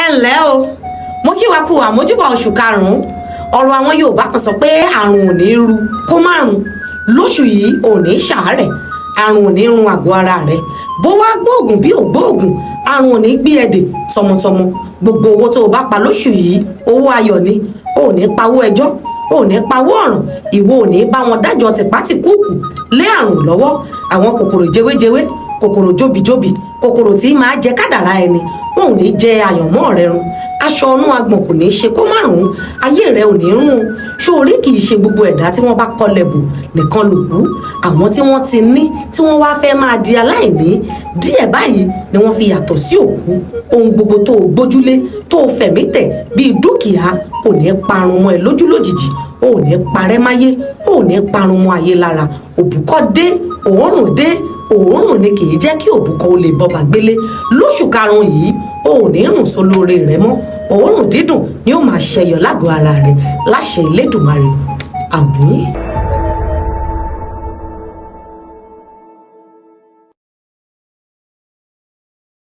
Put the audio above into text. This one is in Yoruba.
ẹ ǹlẹ́ o mo kí wa kú àmójúbà oṣù karùn-ún ọ̀rọ̀ àwọn Yorùbá kan sọ pé àrùn ò ní ru kó má rùn lóṣù yìí ò ní ṣàárẹ̀ àrùn ò ní run àgọ́ ara rẹ̀ bó wá gbóògùn bí ò gbóògùn àrùn ò ní gbé ẹ̀dẹ̀ tọmọtọmọ gbogbo owó tó o bá pa lóṣù yìí owó ayọ̀ ni ò ní pawó ẹjọ́ ò ní pawó ọ̀ràn ìwọ ò ní bá wọn dájọ́ tìpátìkúùkù lé àrùn lọ́wọ́ àwọn kòkòrò jẹwéjẹwé kòkòrò jóbìjóbì kòkòrò tí máa jẹ kádàrá ẹni wọn ò ní jẹ àyànmọ́ rẹ run aṣọ ọnú agbọ̀n kò ní í ṣe kó márùn-ún ayé rẹ ò ní rún sórí kì í ṣe gbogbo ẹ̀dá tí wọ́n bá kọlẹ̀ bò nìkan lòkú àwọn tí wọ́n ti ní tí wọ́n wá fẹ́ máa di aláìní díẹ̀ báyìí ni wọ́n fi yàtọ̀ sí òkú ohun gbogbo tó o gbójúlé tó o fẹ̀mí tẹ̀ bíi dúkìá kò ní parun mọ́ ẹ lójú lójijì ò ní parẹ́ máyé ò ní parun mọ́ ayé lára òbúkọ́ dé òórùn dé òórùn ni kì í jẹ́ kí òbúkọ ó lè bọba gbélé lóṣù karùn-ún yìí ò ní rùn sólóore rẹ mọ́ òórùn dídùn ni ó máa ṣẹyọ lágọ̀ọ́ ara rẹ láṣẹ Elédùmarè àmín.